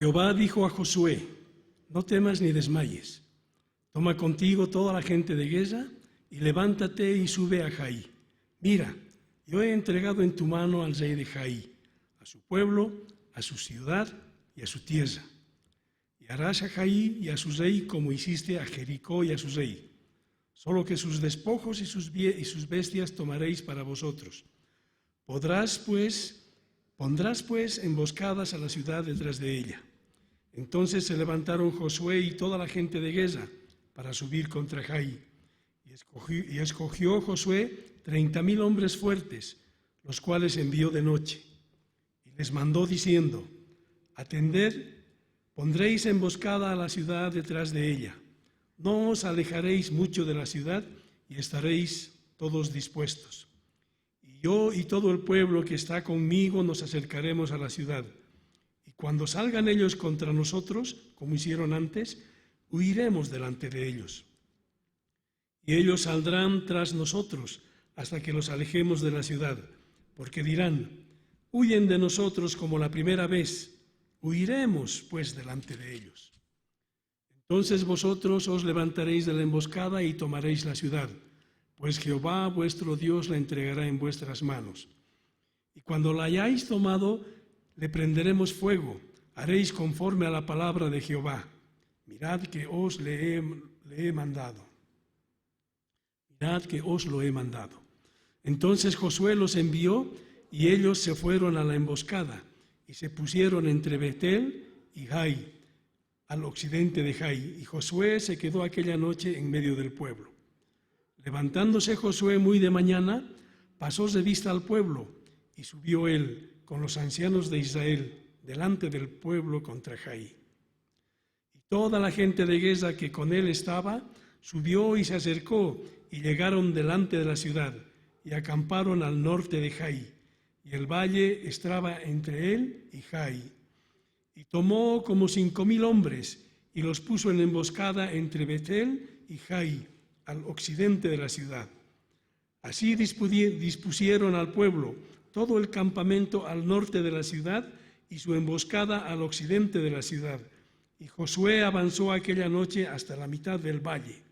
Jehová dijo a Josué: no temas ni desmayes. Toma contigo toda la gente de Gesa y levántate y sube a Jai. Mira, yo he entregado en tu mano al rey de Jai, a su pueblo, a su ciudad y a su tierra. Y harás a Jai y a su rey como hiciste a Jericó y a su rey. Solo que sus despojos y sus bestias tomaréis para vosotros. Pondrás pues emboscadas a la ciudad detrás de ella. Entonces se levantaron Josué y toda la gente de Gesa para subir contra Jai. Y escogió Josué 30,000 hombres fuertes, los cuales envió de noche. Y les mandó diciendo: atended, pondréis emboscada a la ciudad detrás de ella. No os alejaréis mucho de la ciudad y estaréis todos dispuestos. Y yo y todo el pueblo que está conmigo nos acercaremos a la ciudad. Y cuando salgan ellos contra nosotros, como hicieron antes, huiremos delante de ellos. Y ellos saldrán tras nosotros hasta que los alejemos de la ciudad, porque dirán: huyen de nosotros como la primera vez, huiremos pues delante de ellos. Entonces vosotros os levantaréis de la emboscada y tomaréis la ciudad, pues Jehová vuestro Dios la entregará en vuestras manos. Y cuando la hayáis tomado, le prenderemos fuego, haréis conforme a la palabra de Jehová. Mirad que os le he mandado. Mirad que os lo he mandado. Entonces Josué los envió y ellos se fueron a la emboscada y se pusieron entre Betel y Jai, al occidente de Jai, y Josué se quedó aquella noche en medio del pueblo. Levantándose Josué muy de mañana, pasó de vista al pueblo y subió él con los ancianos de Israel delante del pueblo contra Jai. Y toda la gente de Gesa que con él estaba subió y se acercó y llegaron delante de la ciudad y acamparon al norte de Jai, y el valle estaba entre él y Jai. Y tomó como 5,000 hombres y los puso en emboscada entre Betel y Jai, al occidente de la ciudad. Así dispusieron al pueblo todo el campamento al norte de la ciudad y su emboscada al occidente de la ciudad. Y Josué avanzó aquella noche hasta la mitad del valle.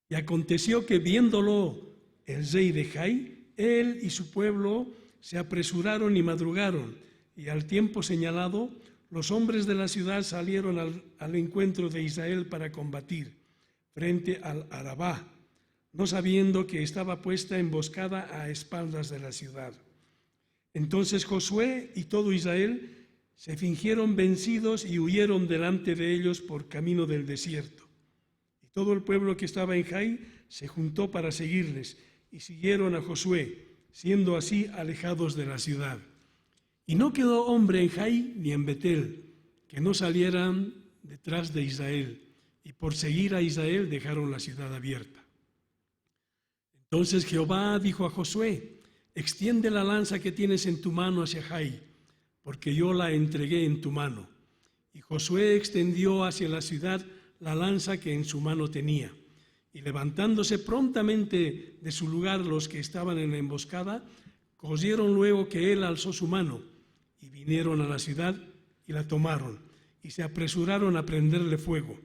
Y aconteció que viéndolo el rey de Jai, él y su pueblo se apresuraron y madrugaron, y al tiempo señalado los hombres de la ciudad salieron al encuentro de Israel para combatir frente al Arabá, no sabiendo que estaba puesta emboscada a espaldas de la ciudad. Entonces Josué y todo Israel se fingieron vencidos y huyeron delante de ellos por camino del desierto. Y todo el pueblo que estaba en Jai se juntó para seguirles y siguieron a Josué, siendo así alejados de la ciudad. Y no quedó hombre en Jai ni en Betel que no salieran detrás de Israel, y por seguir a Israel dejaron la ciudad abierta. Entonces Jehová dijo a Josué: extiende la lanza que tienes en tu mano hacia Jai, porque yo la entregué en tu mano. Y Josué extendió hacia la ciudad la lanza que en su mano tenía, y levantándose prontamente de su lugar los que estaban en la emboscada, oyeron luego que él alzó su mano, y vinieron a la ciudad y la tomaron, y se apresuraron a prenderle fuego.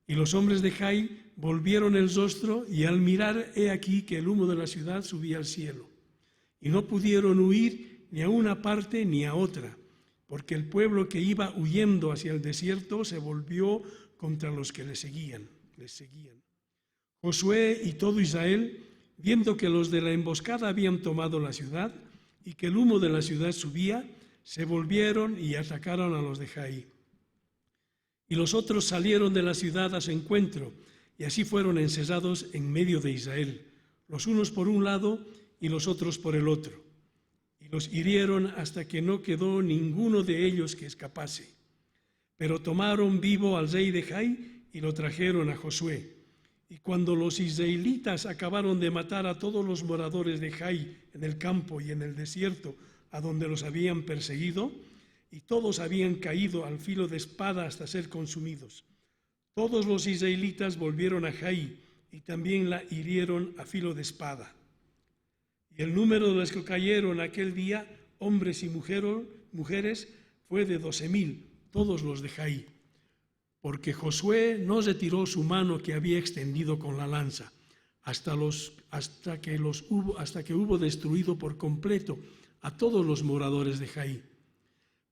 Y los hombres de Jai volvieron el rostro, y al mirar, he aquí que el humo de la ciudad subía al cielo. Y no pudieron huir ni a una parte ni a otra, porque el pueblo que iba huyendo hacia el desierto se volvió contra los que les seguían. Josué y todo Israel, viendo que los de la emboscada habían tomado la ciudad y que el humo de la ciudad subía, se volvieron y atacaron a los de Jai. Y los otros salieron de la ciudad a su encuentro, y así fueron encerrados en medio de Israel, los unos por un lado y los otros por el otro. Y los hirieron hasta que no quedó ninguno de ellos que escapase. Pero tomaron vivo al rey de Jai y lo trajeron a Josué. Y cuando los israelitas acabaron de matar a todos los moradores de Jai en el campo y en el desierto a donde los habían perseguido, y todos habían caído al filo de espada hasta ser consumidos, todos los israelitas volvieron a Jai y también la hirieron a filo de espada. Y el número de los que cayeron aquel día, hombres y mujeres, fue de 12,000, todos los de Jai, porque Josué no retiró su mano que había extendido con la lanza, hasta que hubo destruido por completo a todos los moradores de Jai.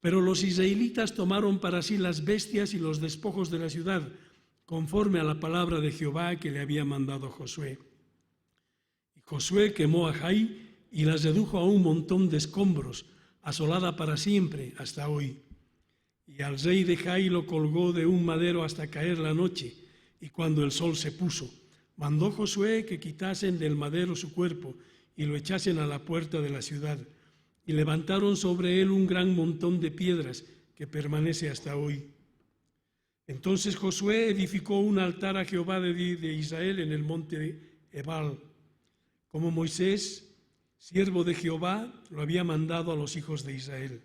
Pero los israelitas tomaron para sí las bestias y los despojos de la ciudad, conforme a la palabra de Jehová que le había mandado Josué. Y Josué quemó a Jai y las redujo a un montón de escombros, asolada para siempre hasta hoy. Y al rey de Jai lo colgó de un madero hasta caer la noche, y cuando el sol se puso, mandó Josué que quitasen del madero su cuerpo y lo echasen a la puerta de la ciudad, y levantaron sobre él un gran montón de piedras que permanece hasta hoy. Entonces Josué edificó un altar a Jehová de Israel en el monte Ebal, como Moisés, siervo de Jehová, lo había mandado a los hijos de Israel.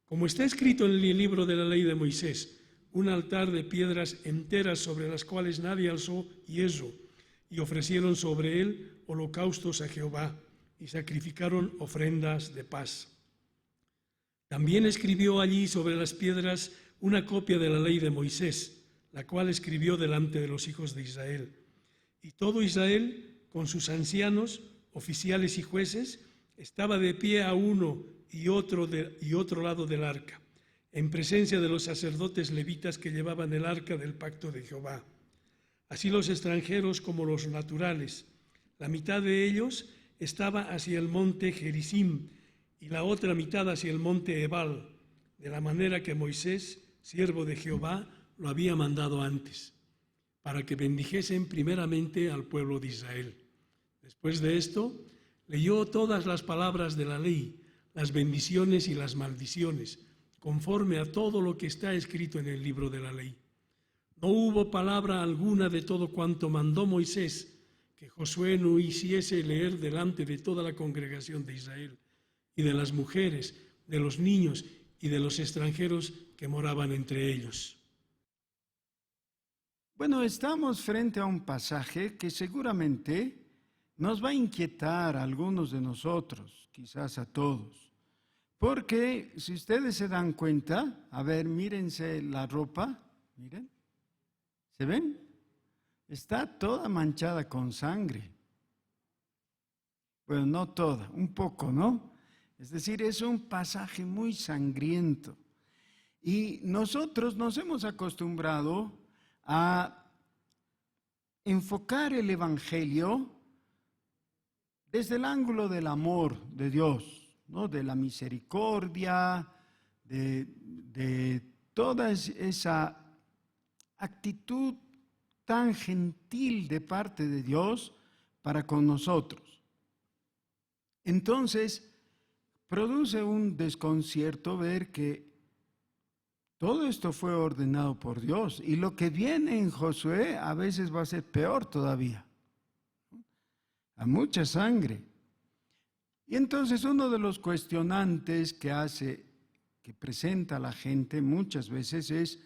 Como está escrito en el libro de la ley de Moisés, un altar de piedras enteras sobre las cuales nadie alzó hierro, y ofrecieron sobre él holocaustos a Jehová, y sacrificaron ofrendas de paz. También escribió allí sobre las piedras una copia de la ley de Moisés, la cual escribió delante de los hijos de Israel. Y todo Israel, con sus ancianos, oficiales y jueces, estaba de pie a uno y otro lado del arca, en presencia de los sacerdotes levitas que llevaban el arca del pacto de Jehová. Así los extranjeros como los naturales. La mitad de ellos estaba hacia el monte Gerizim y la otra mitad hacia el monte Ebal, de la manera que Moisés, siervo de Jehová, lo había mandado antes, para que bendijesen primeramente al pueblo de Israel. Después de esto, leyó todas las palabras de la ley, las bendiciones y las maldiciones, conforme a todo lo que está escrito en el libro de la ley. No hubo palabra alguna de todo cuanto mandó Moisés que Josué no hiciese leer delante de toda la congregación de Israel, y de las mujeres, de los niños y de los extranjeros que moraban entre ellos. Bueno, estamos frente a un pasaje que seguramente nos va a inquietar a algunos de nosotros, quizás a todos. Porque si ustedes se dan cuenta, a ver, mírense la ropa, miren, ¿se ven? Está toda manchada con sangre. Bueno, no toda, un poco, ¿no? Es decir, es un pasaje muy sangriento. Y nosotros nos hemos acostumbrado a enfocar el Evangelio desde el ángulo del amor de Dios, ¿no? De la misericordia, de toda esa actitud tan gentil de parte de Dios para con nosotros. Entonces, produce un desconcierto ver que todo esto fue ordenado por Dios, y lo que viene en Josué a veces va a ser peor todavía. A mucha sangre. Y entonces uno de los cuestionantes que presenta la gente muchas veces es: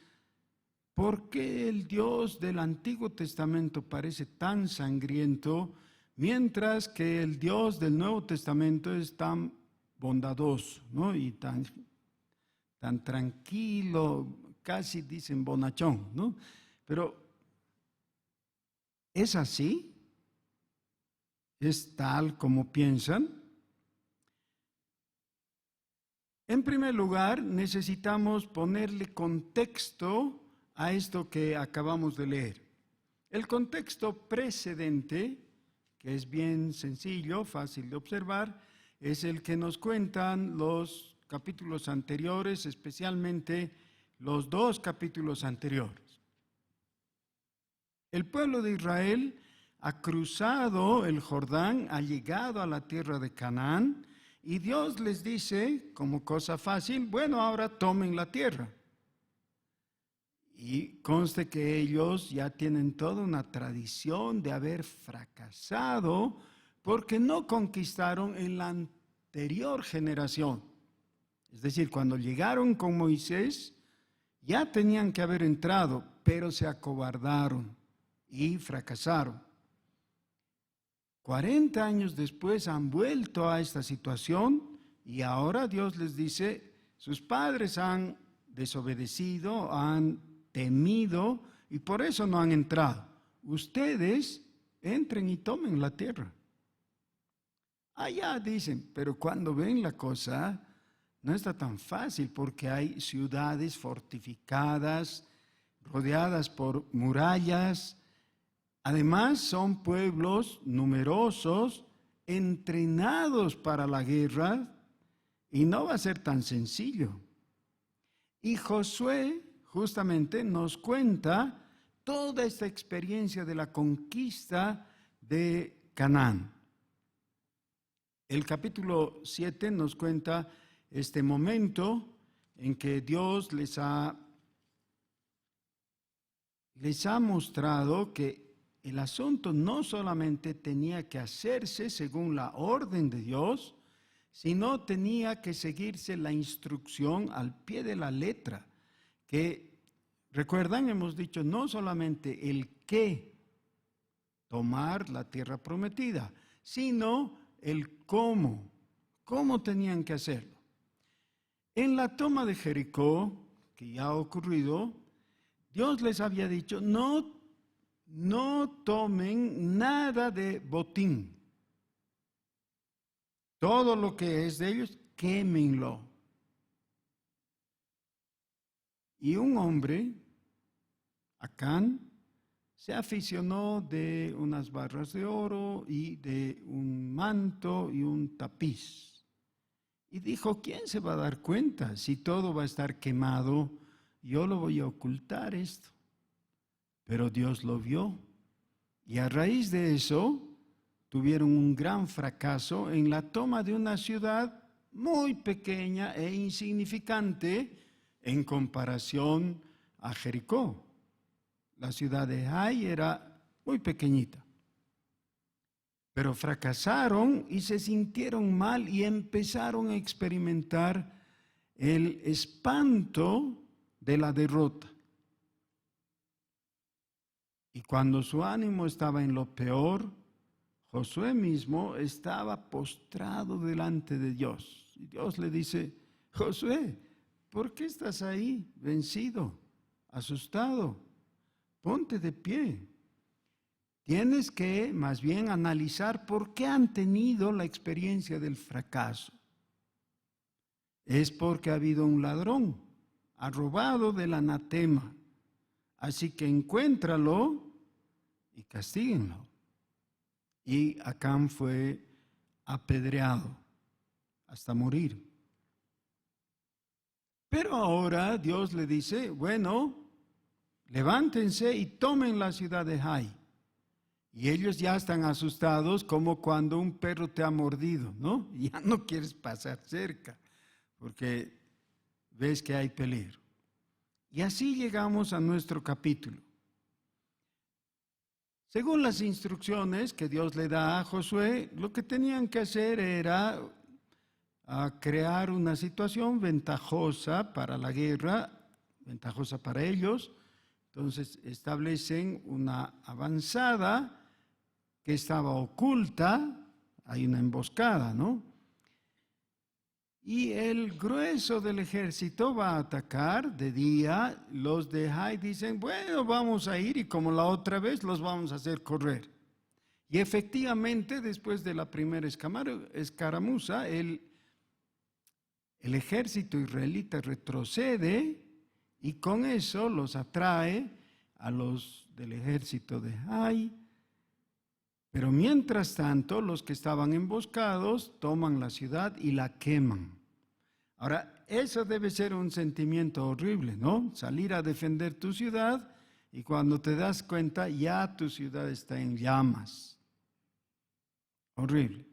¿por qué el Dios del Antiguo Testamento parece tan sangriento, mientras que el Dios del Nuevo Testamento es tan bondadoso, ¿no? Y tan tranquilo, casi dicen bonachón, ¿no? Pero ¿es así? ¿Es tal como piensan? En primer lugar, necesitamos ponerle contexto a esto que acabamos de leer. El contexto precedente, que es bien sencillo, fácil de observar, es el que nos cuentan los capítulos anteriores, especialmente los 2 capítulos anteriores. El pueblo de Israel ha cruzado el Jordán, ha llegado a la tierra de Canaán, y Dios les dice, como cosa fácil, bueno, ahora tomen la tierra. Y conste que ellos ya tienen toda una tradición de haber fracasado porque no conquistaron en la anterior generación. Es decir, cuando llegaron con Moisés, ya tenían que haber entrado, pero se acobardaron y fracasaron. 40 años después han vuelto a esta situación y ahora Dios les dice: sus padres han desobedecido, han temido y por eso no han entrado. Ustedes entren y tomen la tierra. Allá dicen, pero cuando ven la cosa, no está tan fácil porque hay ciudades fortificadas, rodeadas por murallas. Además, son pueblos numerosos, entrenados para la guerra, y no va a ser tan sencillo. Y Josué justamente nos cuenta toda esta experiencia de la conquista de Canaán. El capítulo 7 nos cuenta este momento en que Dios les ha mostrado que el asunto no solamente tenía que hacerse según la orden de Dios, sino tenía que seguirse la instrucción al pie de la letra, que, recuerdan, hemos dicho no solamente el qué, tomar la tierra prometida, sino el cómo tenían que hacerlo. En la toma de Jericó, que ya ha ocurrido, Dios les había dicho, no tomen nada de botín. Todo lo que es de ellos, quémenlo. Y un hombre, Acán, se aficionó de unas barras de oro y de un manto y un tapiz. Y dijo, ¿quién se va a dar cuenta? Si todo va a estar quemado, yo lo voy a ocultar esto. Pero Dios lo vio. Y a raíz de eso, tuvieron un gran fracaso en la toma de una ciudad muy pequeña e insignificante en comparación a Jericó. La ciudad de Ai era muy pequeñita. Pero fracasaron y se sintieron mal y empezaron a experimentar el espanto de la derrota. Y cuando su ánimo estaba en lo peor, Josué mismo estaba postrado delante de Dios. Y Dios le dice, Josué, ¿por qué estás ahí vencido, asustado? Ponte de pie. Tienes que más bien analizar por qué han tenido la experiencia del fracaso. Es porque ha habido un ladrón, ha robado del anatema. Así que encuéntralo y castíguenlo. Y Acán fue apedreado hasta morir. Pero ahora Dios le dice, bueno, levántense y tomen la ciudad de Ai. Y ellos ya están asustados como cuando un perro te ha mordido, ¿no? Y ya no quieres pasar cerca porque ves que hay peligro. Y así llegamos a nuestro capítulo. Según las instrucciones que Dios le da a Josué, lo que tenían que hacer era crear una situación ventajosa para la guerra, ventajosa para ellos. Entonces establecen una avanzada que estaba oculta, hay una emboscada, ¿no? Y el grueso del ejército va a atacar de día. Los de Ai dicen, bueno, vamos a ir y como la otra vez los vamos a hacer correr. Y efectivamente, después de la primera escaramuza, el ejército israelita retrocede y con eso los atrae a los del ejército de Ai. Pero mientras tanto, los que estaban emboscados toman la ciudad y la queman. Ahora, eso debe ser un sentimiento horrible, ¿no? Salir a defender tu ciudad y cuando te das cuenta ya tu ciudad está en llamas. Horrible.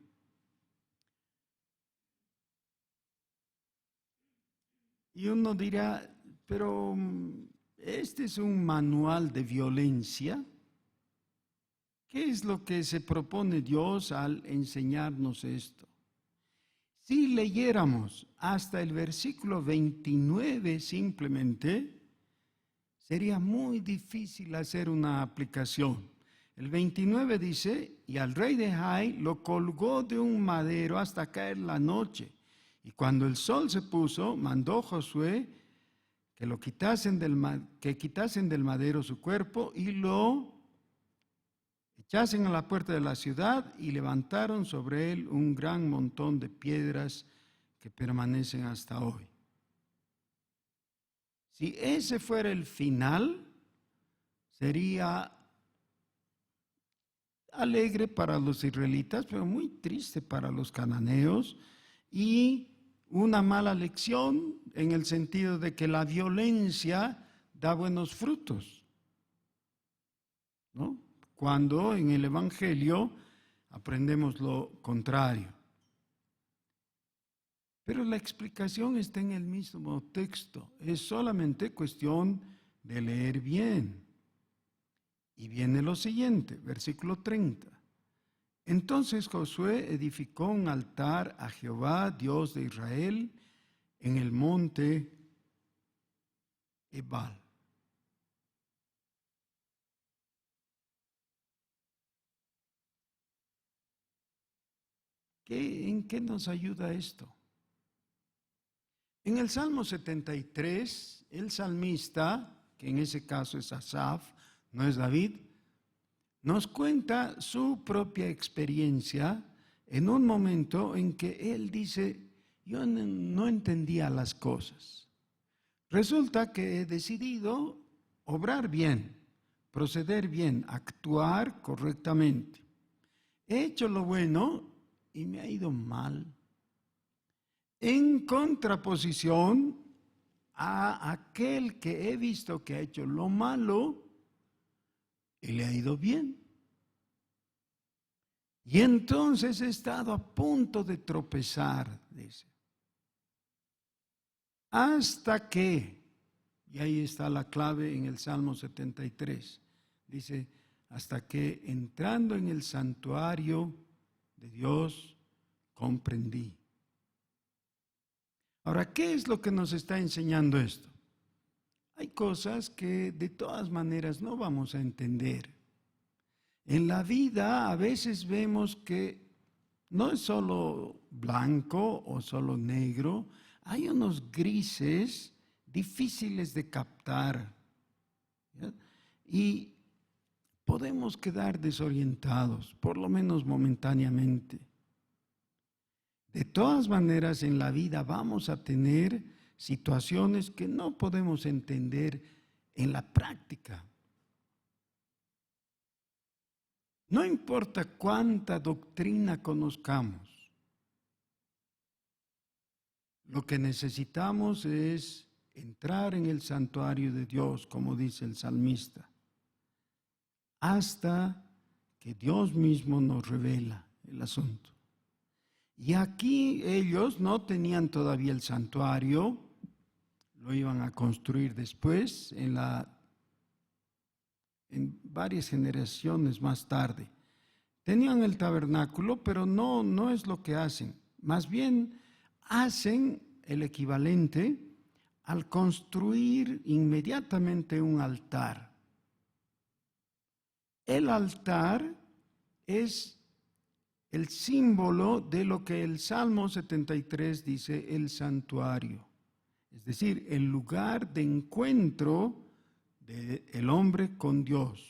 Y uno dirá, pero este es un manual de violencia. ¿Qué es lo que se propone Dios al enseñarnos esto? Si leyéramos hasta el versículo 29 simplemente, sería muy difícil hacer una aplicación. El 29 dice, y al rey de Ai lo colgó de un madero hasta caer la noche. Y cuando el sol se puso, mandó Josué que quitasen del madero su cuerpo y lo echasen a la puerta de la ciudad, y levantaron sobre él un gran montón de piedras que permanecen hasta hoy. Si ese fuera el final, sería alegre para los israelitas, pero muy triste para los cananeos, y una mala lección en el sentido de que la violencia da buenos frutos, ¿no? Cuando en el Evangelio aprendemos lo contrario. Pero la explicación está en el mismo texto, es solamente cuestión de leer bien. Y viene lo siguiente, versículo 30. Entonces Josué edificó un altar a Jehová, Dios de Israel, en el monte Ebal. ¿En qué nos ayuda esto? En el Salmo 73, el salmista, que en ese caso es Asaf, no es David, nos cuenta su propia experiencia en un momento en que él dice: yo no entendía las cosas. Resulta que he decidido obrar bien, proceder bien, actuar correctamente. He hecho lo bueno y me ha ido mal. En contraposición a aquel que he visto que ha hecho lo malo y le ha ido bien. Y entonces he estado a punto de tropezar, dice. Hasta que, y ahí está la clave en el Salmo 73, dice, hasta que entrando en el santuario de Dios comprendí. Ahora, ¿qué es lo que nos está enseñando esto? Hay cosas que de todas maneras no vamos a entender. En la vida a veces vemos que no es solo blanco o solo negro, hay unos grises difíciles de captar, ¿ya? Y podemos quedar desorientados, por lo menos momentáneamente. De todas maneras, en la vida vamos a tener situaciones que no podemos entender en la práctica. No importa cuánta doctrina conozcamos, lo que necesitamos es entrar en el santuario de Dios, como dice el salmista, hasta que Dios mismo nos revela el asunto. Y aquí ellos no tenían todavía el santuario, lo iban a construir después, en varias generaciones más tarde. Tenían el tabernáculo, pero no es lo que hacen. Más bien hacen el equivalente al construir inmediatamente un altar. El altar es el símbolo de lo que el Salmo 73 dice, el santuario. Es decir, el lugar de encuentro del hombre con Dios.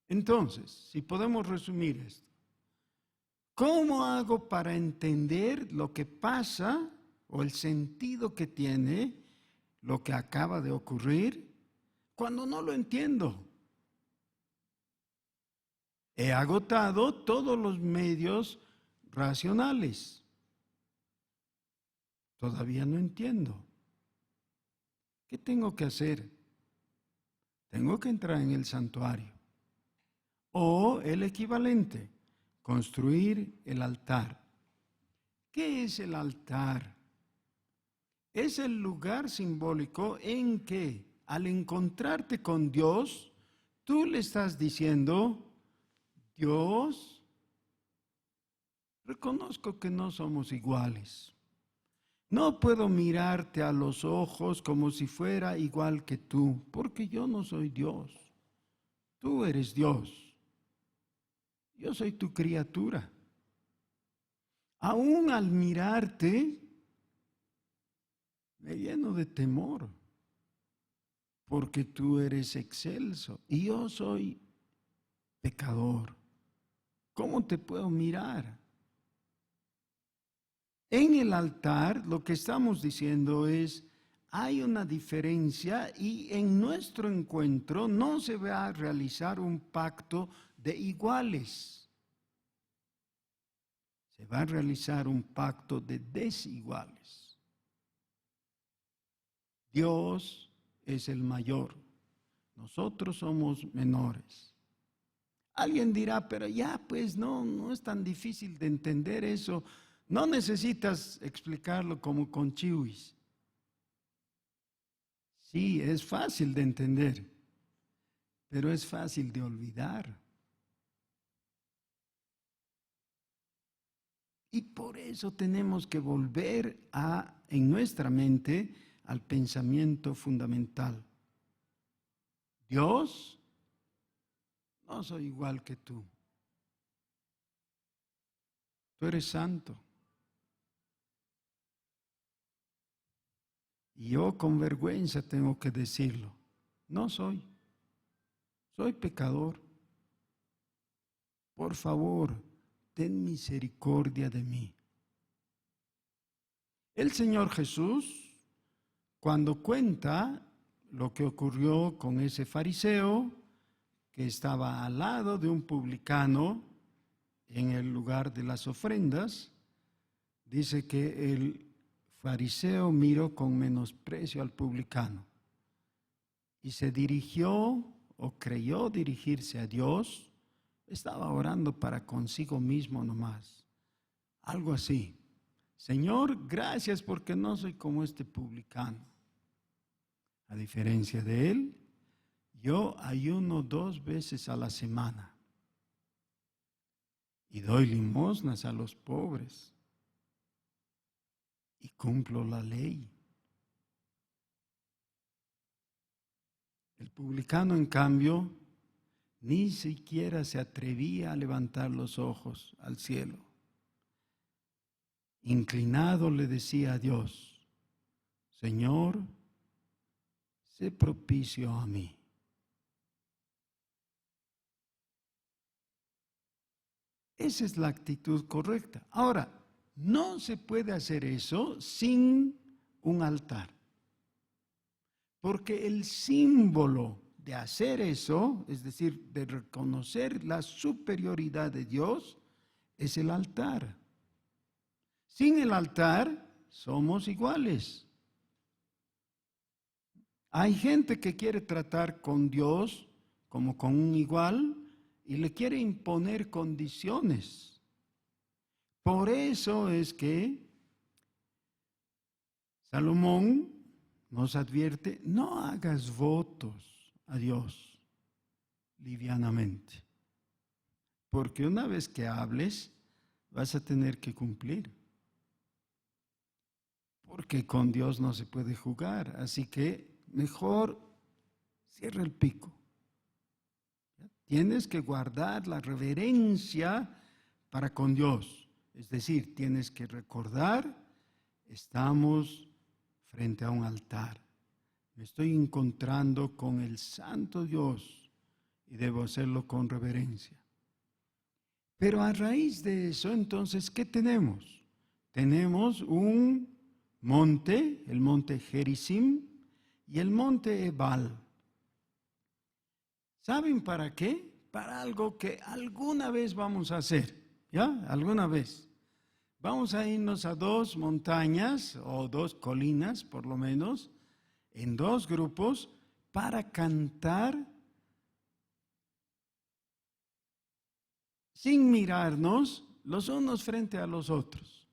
Entonces, si podemos resumir esto, ¿cómo hago para entender lo que pasa o el sentido que tiene lo que acaba de ocurrir cuando no lo entiendo? He agotado todos los medios racionales. Todavía no entiendo. ¿Qué tengo que hacer? Tengo que entrar en el santuario. O el equivalente, construir el altar. ¿Qué es el altar? Es el lugar simbólico en que al encontrarte con Dios, tú le estás diciendo: Dios, reconozco que no somos iguales. No puedo mirarte a los ojos como si fuera igual que tú, porque yo no soy Dios. Tú eres Dios. Yo soy tu criatura. Aún al mirarte, me lleno de temor, porque tú eres excelso y yo soy pecador. ¿Cómo te puedo mirar? En el altar lo que estamos diciendo es, hay una diferencia y en nuestro encuentro no se va a realizar un pacto de iguales. Se va a realizar un pacto de desiguales. Dios es el mayor, nosotros somos menores. Alguien dirá, pero ya pues no es tan difícil de entender eso. No necesitas explicarlo como con chihuis. Sí, es fácil de entender, pero es fácil de olvidar. Y por eso tenemos que volver en nuestra mente al pensamiento fundamental. Dios, no soy igual que tú. Tú eres santo. Y yo con vergüenza tengo que decirlo. No soy. Soy pecador. Por favor, ten misericordia de mí. El Señor Jesús, cuando cuenta lo que ocurrió con ese fariseo que estaba al lado de un publicano en el lugar de las ofrendas, dice que el fariseo miró con menosprecio al publicano y se dirigió o creyó dirigirse a Dios. Estaba orando para consigo mismo nomás. Algo así. Señor, gracias porque no soy como este publicano. A diferencia de él, yo ayuno 2 veces a la semana y doy limosnas a los pobres y cumplo la ley. El publicano, en cambio, ni siquiera se atrevía a levantar los ojos al cielo. Inclinado le decía a Dios, Señor, sé propicio a mí. Esa es la actitud correcta. Ahora, no se puede hacer eso sin un altar. Porque el símbolo de hacer eso, es decir, de reconocer la superioridad de Dios, es el altar. Sin el altar, somos iguales. Hay gente que quiere tratar con Dios como con un igual y le quiere imponer condiciones. Por eso es que Salomón nos advierte, no hagas votos a Dios livianamente, porque una vez que hables vas a tener que cumplir, porque con Dios no se puede jugar, así que mejor cierra el pico. Tienes que guardar la reverencia para con Dios, es decir, tienes que recordar, estamos frente a un altar. Me estoy encontrando con el santo Dios y debo hacerlo con reverencia. Pero a raíz de eso, entonces, ¿qué tenemos? Tenemos un monte, el monte Gerizim y el monte Ebal. ¿Saben para qué? Para algo que alguna vez vamos a hacer, ¿ya? Alguna vez. Vamos a irnos a 2 montañas o 2 colinas, por lo menos, en 2 grupos, para cantar sin mirarnos los unos frente a los otros.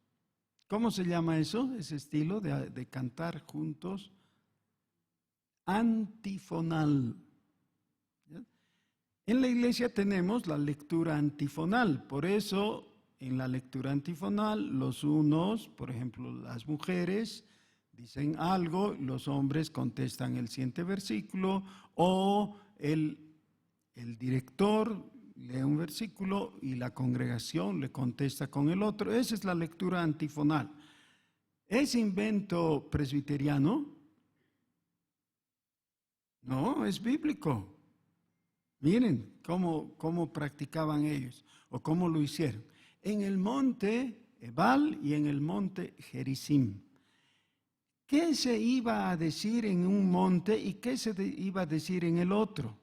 ¿Cómo se llama eso? Ese estilo de cantar juntos. Antifonal. ¿Ya? En la iglesia tenemos la lectura antifonal, por eso en la lectura antifonal los unos, por ejemplo las mujeres, dicen algo, los hombres contestan el siguiente versículo o el director lee un versículo y la congregación le contesta con el otro. Esa es la lectura antifonal. ¿Es invento presbiteriano? No, es bíblico. Miren cómo practicaban ellos o cómo lo hicieron. En el monte Ebal y en el monte Gerizim. ¿Qué se iba a decir en un monte y qué se iba a decir en el otro?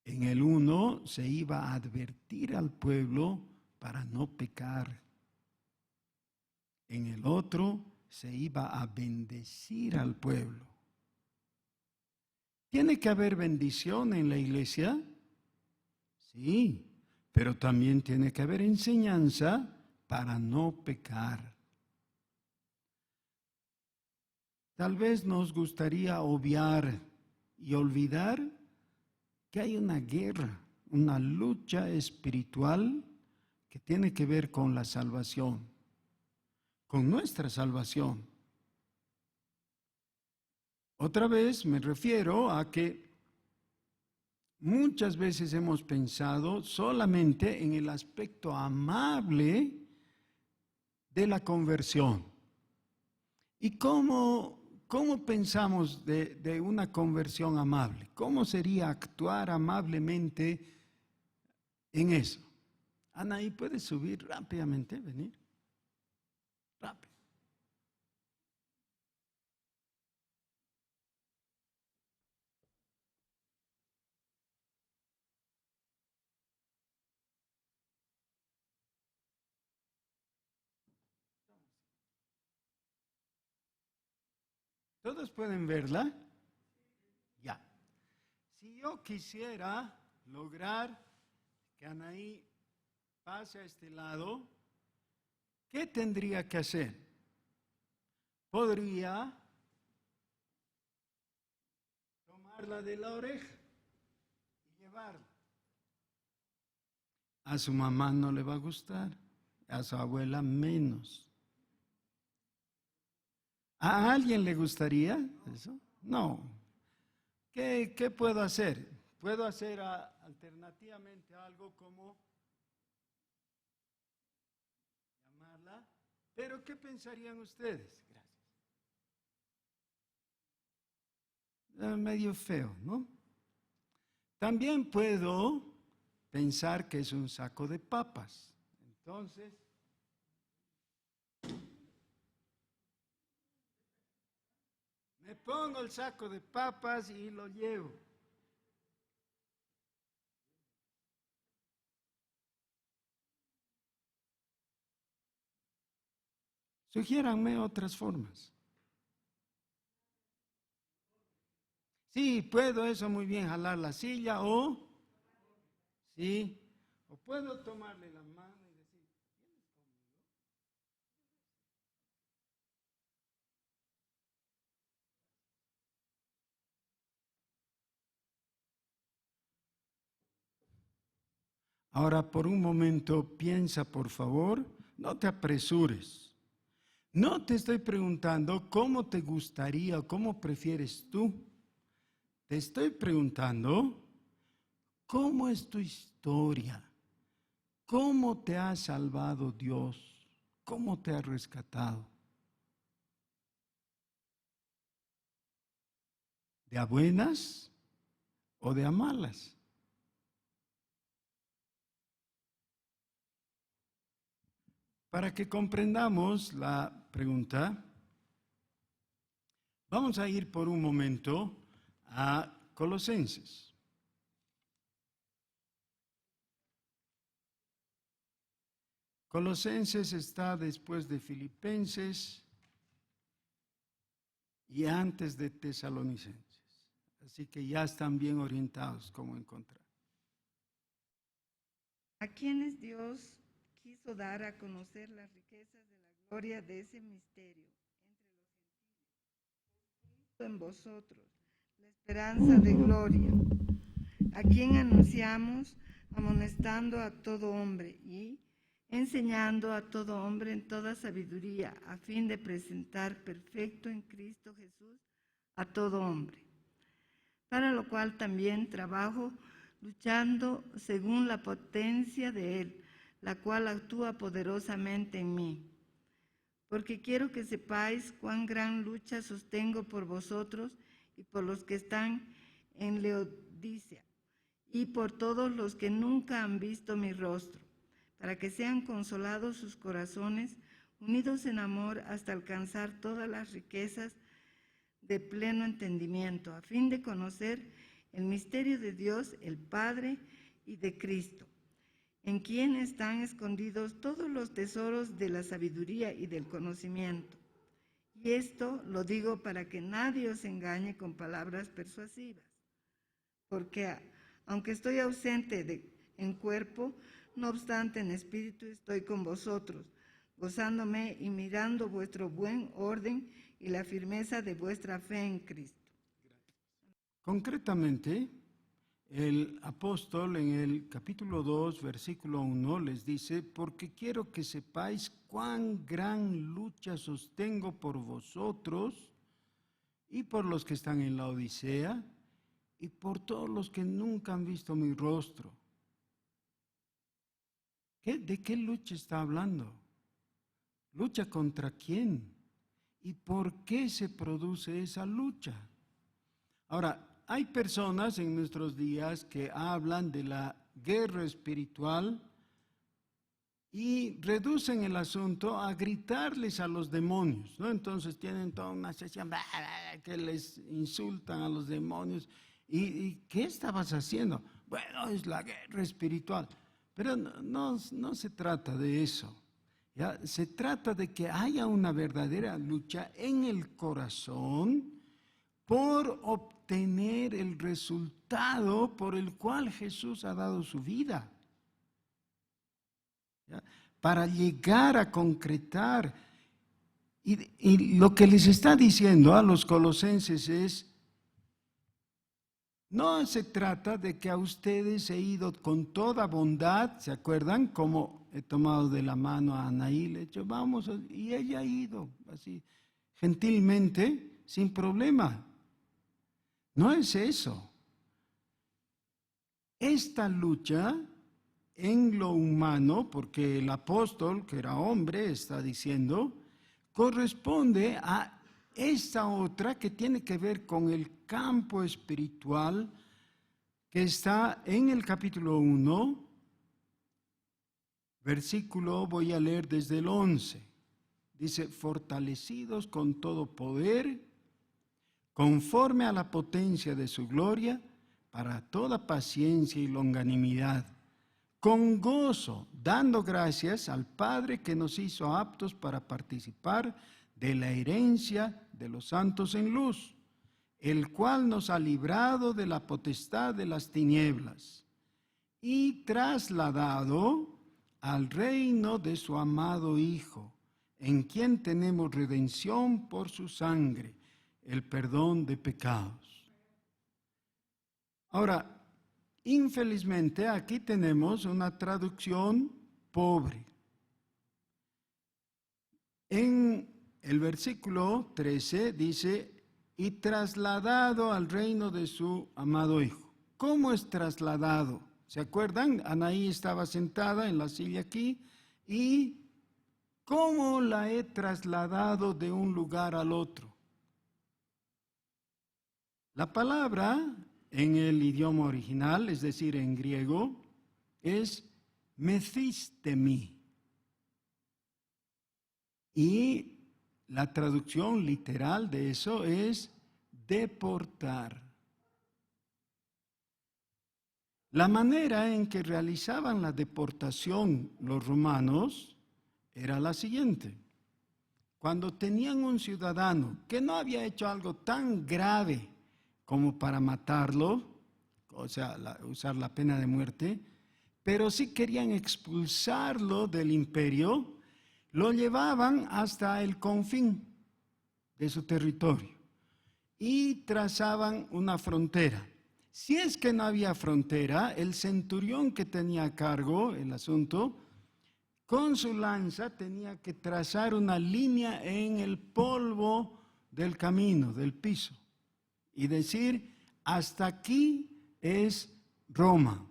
En el uno se iba a advertir al pueblo para no pecar. En el otro se iba a bendecir al pueblo. ¿Tiene que haber bendición en la iglesia? Sí, pero también tiene que haber enseñanza para no pecar. Tal vez nos gustaría obviar y olvidar que hay una guerra, una lucha espiritual que tiene que ver con la salvación, con nuestra salvación. Otra vez me refiero a que muchas veces hemos pensado solamente en el aspecto amable de la conversión. ¿Y cómo pensamos de una conversión amable? ¿Cómo sería actuar amablemente en eso? Anaí, ¿puedes subir rápidamente? Venir. Rápido. ¿Todos pueden verla? Ya. Si yo quisiera lograr que Anaí pase a este lado, ¿qué tendría que hacer? Podría tomarla de la oreja y llevarla. A su mamá no le va a gustar, a su abuela menos. ¿A alguien le gustaría eso? No. ¿Qué puedo hacer? Puedo hacer alternativamente algo como llamarla, pero ¿qué pensarían ustedes? Gracias. Medio feo, ¿no? También puedo pensar que es un saco de papas. Entonces, me pongo el saco de papas y lo llevo. Sugiéranme otras formas. Sí, puedo eso muy bien, jalar la silla o, sí, o puedo tomarle la mano y decir, ¿vienes conmigo? Ahora, por un momento, piensa, por favor, no te apresures. No te estoy preguntando cómo te gustaría o cómo prefieres tú. Te estoy preguntando cómo es tu historia, cómo te ha salvado Dios, cómo te ha rescatado. ¿De a buenas o de a malas? Para que comprendamos la pregunta, vamos a ir por un momento a Colosenses. Colosenses está después de Filipenses y antes de Tesalonicenses. Así que ya están bien orientados cómo encontrar. A quienes Dios quiso dar a conocer las riquezas de la gloria de ese misterio entre los gentiles, Cristo en vosotros, la esperanza de gloria, a quien anunciamos amonestando a todo hombre y enseñando a todo hombre en toda sabiduría, a fin de presentar perfecto en Cristo Jesús a todo hombre. Para lo cual también trabajo luchando según la potencia de Él, la cual actúa poderosamente en mí. Porque quiero que sepáis cuán gran lucha sostengo por vosotros y por los que están en Laodicea, y por todos los que nunca han visto mi rostro, para que sean consolados sus corazones, unidos en amor hasta alcanzar todas las riquezas de pleno entendimiento, a fin de conocer el misterio de Dios, el Padre, y de Cristo, en quien están escondidos todos los tesoros de la sabiduría y del conocimiento. Y esto lo digo para que nadie os engañe con palabras persuasivas, porque aunque estoy ausente en cuerpo, no obstante en espíritu estoy con vosotros, gozándome y mirando vuestro buen orden y la firmeza de vuestra fe en Cristo. Concretamente, el apóstol en el capítulo 2, versículo 1, les dice: porque quiero que sepáis cuán gran lucha sostengo por vosotros y por los que están en la Odisea y por todos los que nunca han visto mi rostro. ¿De qué lucha está hablando? ¿Lucha contra quién? ¿Y por qué se produce esa lucha? Ahora, hay personas en nuestros días que hablan de la guerra espiritual y reducen el asunto a gritarles a los demonios, ¿no? Entonces tienen toda una sesión que les insultan a los demonios. ¿Y qué estabas haciendo? Bueno, es la guerra espiritual. Pero no se trata de eso. ¿Ya? Se trata de que haya una verdadera lucha en el corazón por obtener el resultado por el cual Jesús ha dado su vida. ¿Ya? Para llegar a concretar. Y lo que les está diciendo a los colosenses es: no se trata de que a ustedes he ido con toda bondad, ¿se acuerdan? Como he tomado de la mano a Anaí, le he dicho, vamos, y ella ha ido así, gentilmente, sin problema. No es eso. Esta lucha en lo humano, porque el apóstol, que era hombre, está diciendo, corresponde a esta otra que tiene que ver con el campo espiritual, que está en el capítulo 1, versículo, voy a leer desde el 11. Dice: fortalecidos con todo poder, conforme a la potencia de su gloria, para toda paciencia y longanimidad, con gozo, dando gracias al Padre que nos hizo aptos para participar de la herencia de los santos en luz, el cual nos ha librado de la potestad de las tinieblas y trasladado al reino de su amado Hijo, en quien tenemos redención por su sangre, el perdón de pecados. Ahora, infelizmente aquí tenemos una traducción pobre. En el versículo 13 dice: y trasladado al reino de su amado Hijo. ¿Cómo es trasladado? ¿Se acuerdan? Anaí estaba sentada en la silla aquí. ¿Y cómo la he trasladado de un lugar al otro? La palabra en el idioma original, es decir, en griego, es methistemi. Y la traducción literal de eso es deportar. La manera en que realizaban la deportación los romanos era la siguiente. Cuando tenían un ciudadano que no había hecho algo tan grave como para matarlo, o sea, usar la pena de muerte, pero sí querían expulsarlo del imperio, lo llevaban hasta el confín de su territorio y trazaban una frontera. Si es que no había frontera, el centurión que tenía a cargo el asunto, con su lanza tenía que trazar una línea en el polvo del camino, del piso, y decir: hasta aquí es Roma.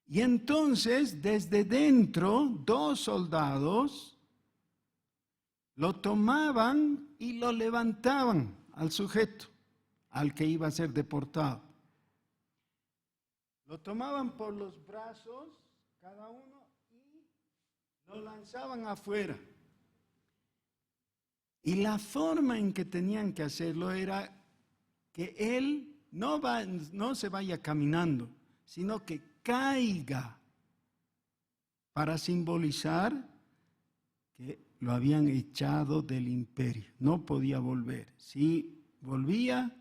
Y entonces, desde dentro, 2 soldados lo tomaban y lo levantaban al sujeto, al que iba a ser deportado. Lo tomaban por los brazos, cada uno, y lo lanzaban afuera. Y la forma en que tenían que hacerlo era que él no se vaya caminando, sino que caiga, para simbolizar que lo habían echado del imperio. No podía volver. Si volvía,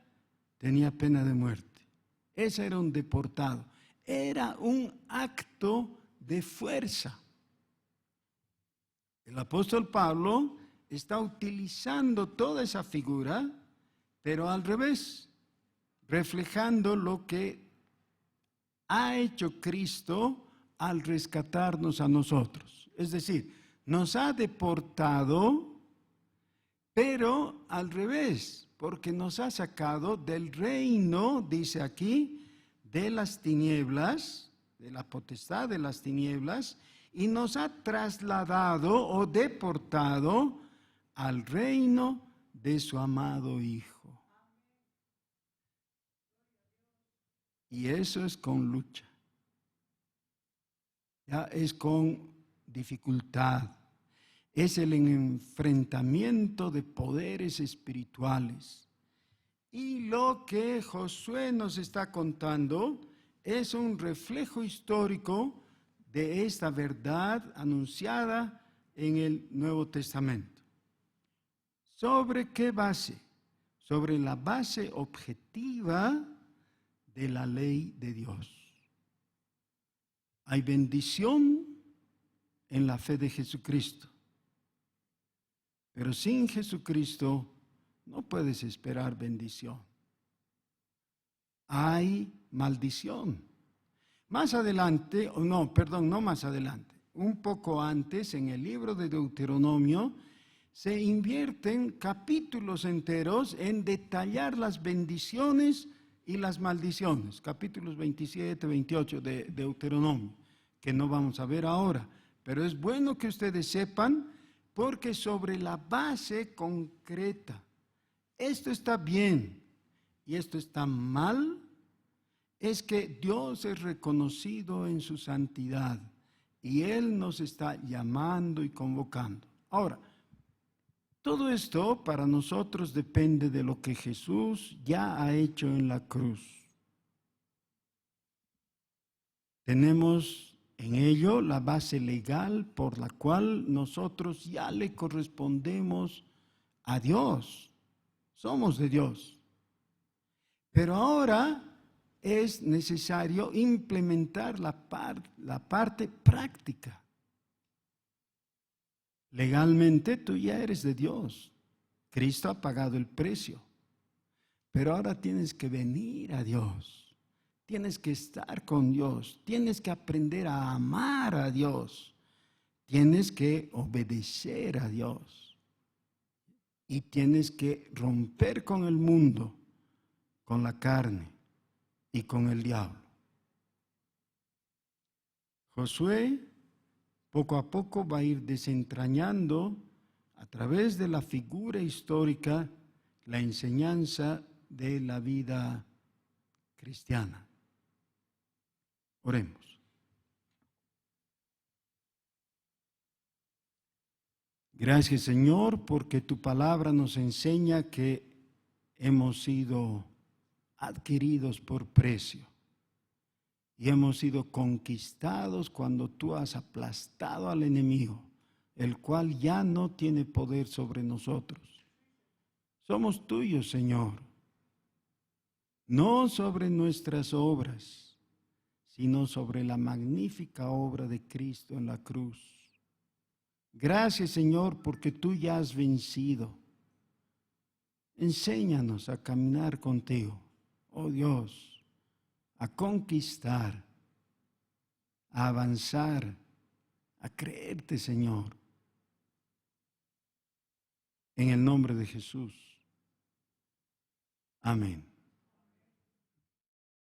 tenía pena de muerte. Ese era un deportado. Era un acto de fuerza. El apóstol Pablo está utilizando toda esa figura, pero al revés, reflejando lo que ha hecho Cristo al rescatarnos a nosotros. Es decir, nos ha deportado, pero al revés, porque nos ha sacado del reino, dice aquí, de las tinieblas, de la potestad de las tinieblas, y nos ha trasladado o deportado al reino de su amado Hijo. Y eso es con lucha. Ya es con dificultad. Es el enfrentamiento de poderes espirituales. Y lo que Josué nos está contando es un reflejo histórico de esta verdad anunciada en el Nuevo Testamento. ¿Sobre qué base? Sobre la base objetiva de la ley de Dios. Hay bendición en la fe de Jesucristo, pero sin Jesucristo no puedes esperar bendición. Hay maldición. Más adelante, no más adelante, un poco antes, en el libro de Deuteronomio, se invierten capítulos enteros en detallar las bendiciones y las maldiciones, capítulos 27, 28 de Deuteronomio, que no vamos a ver ahora, pero es bueno que ustedes sepan, porque sobre la base concreta, esto está bien y esto está mal, es que Dios es reconocido en su santidad y Él nos está llamando y convocando. Ahora, todo esto para nosotros depende de lo que Jesús ya ha hecho en la cruz. Tenemos en ello la base legal por la cual nosotros ya le correspondemos a Dios. Somos de Dios. Pero ahora es necesario implementar la parte práctica. Legalmente tú ya eres de Dios. Cristo ha pagado el precio. Pero ahora tienes que venir a Dios. Tienes que estar con Dios. Tienes que aprender a amar a Dios. Tienes que obedecer a Dios. Y tienes que romper con el mundo, con la carne y con el diablo. Josué poco a poco va a ir desentrañando a través de la figura histórica la enseñanza de la vida cristiana. Oremos. Gracias, Señor, porque tu palabra nos enseña que hemos sido adquiridos por precio. Y hemos sido conquistados cuando tú has aplastado al enemigo, el cual ya no tiene poder sobre nosotros. Somos tuyos, Señor, no sobre nuestras obras, sino sobre la magnífica obra de Cristo en la cruz. Gracias, Señor, porque tú ya has vencido. Enséñanos a caminar contigo, oh Dios, a conquistar, a avanzar, a creerte, Señor. En el nombre de Jesús. Amén.